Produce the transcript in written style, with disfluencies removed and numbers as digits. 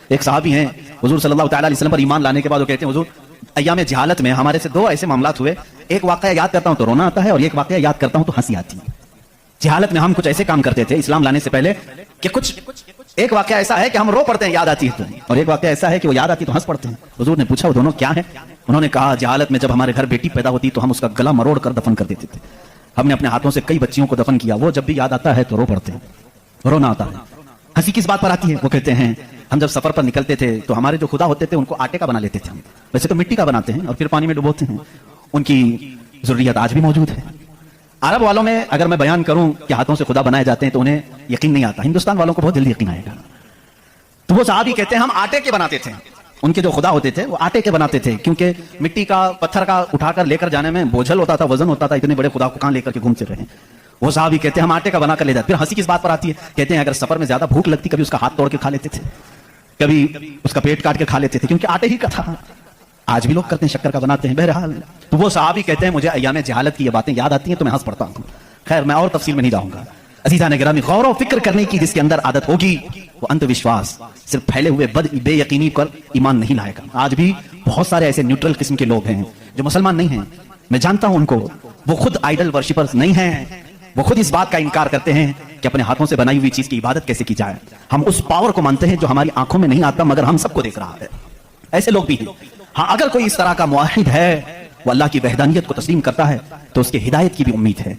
ایک صحابی ہیں حضور صلی اللہ تعالی علیہ وسلم پر ایمان لانے کے بعد وہ کہتے ہیں حضور ایام جہالت میں ہمارے سے دو ایسے معاملات ہوئے، ایک واقعہ یاد کرتا ہوں تو رونا آتا ہے اور ایک واقعہ یاد کرتا ہوں تو ہنسی آتی ہے۔ جہالت میں ہم کچھ ایسے کام کرتے تھے اسلام لانے سے پہلے کہ ایک واقعہ ایسا ہے کہ ہم رو پڑتے ہیں یاد آتی ہے تو، اور ایک واقعہ ایسا ہے کہ وہ یاد آتی تو ہنس پڑتے ہیں۔ حضور نے پوچھا وہ دونوں کیا ہیں؟ انہوں نے کہا جہالت میں جب ہمارے گھر بیٹی پیدا ہوتی تو ہم اس کا گلا مروڑ کر دفن کر دیتے تھے، ہم نے اپنے ہاتھوں سے کئی بچیوں کو دفن کیا، وہ جب بھی یاد آتا ہے تو رو پڑتے ہیں، رونا آتا ہے۔ ہنسی کس بات پر آتی ہے؟ وہ کہتے ہیں ہم جب سفر پر نکلتے تھے تو ہمارے جو خدا ہوتے تھے ان کو آٹے کا بنا لیتے تھے، ہم ویسے تو مٹی کا بناتے ہیں اور پھر پانی میں ڈبوتے ہیں، ان کی ضروریات آج بھی موجود ہے۔ عرب والوں میں اگر میں بیان کروں کہ ہاتھوں سے خدا بنائے جاتے ہیں تو انہیں یقین نہیں آتا، ہندوستان والوں کو بہت جلدی یقین آئے گا۔ تو وہ صحابی کہتے ہیں ہم آٹے کے بناتے تھے، ان کے جو خدا ہوتے تھے وہ آٹے کے بناتے تھے، کیونکہ مٹی کا پتھر کا اٹھا کر لے کر جانے میں بوجھل ہوتا تھا، وزن ہوتا تھا، اتنے بڑے خدا کو کہاں لے کر کے گھومتے رہے۔ وہ صحابی کہتے ہیں ہم آٹے کا بنا کر لے جاتے۔ پھر ہنسی کس بات پر آتی ہے؟ کہتے ہیں اگر سفر میں زیادہ بھوک لگتی کبھی اس کا ہاتھ توڑ کے کھا لیتے تھے، کبھی اس کا پیٹ کاٹ کے کھا لیتے تھے، کیونکہ آٹے ہی کا تھا۔ آج بھی لوگ کرتے ہیں، شکر کا بناتے ہیں۔ بہرحال تو وہ صحابی کہتے ہیں مجھے ایام جہالت کی یہ باتیں یاد آتی ہیں تو میں ہنس پڑتا ہوں۔ خیر میں اور تفصیل میں نہیں جاؤں گا۔ عزیزان گرامی، غور و فکر کرنے کی جس کے اندر عادت ہوگی وہ انت وشواس، صرف پھیلے ہوئے بے یقینی پر ایمان نہیں لائے گا۔ آج بھی بہت سارے ایسے نیوٹرل قسم کے لوگ ہیں جو مسلمان نہیں ہیں، میں جانتا ہوں ان کو، وہ خود آئیڈل ورشپرز نہیں ہیں، وہ خود اس بات کا انکار کرتے ہیں کہ اپنے ہاتھوں سے بنائی ہوئی چیز کی عبادت کیسے کی جائے۔ ہم اس پاور کو مانتے ہیں جو ہماری آنکھوں میں نہیں آتا مگر ہم سب کو دیکھ رہا ہے۔ ایسے لوگ بھی ہیں۔ ہاں اگر کوئی اس طرح کا موحد ہے، وہ اللہ کی وحدانیت کو تسلیم کرتا ہے تو اس کے ہدایت کی بھی امید ہے۔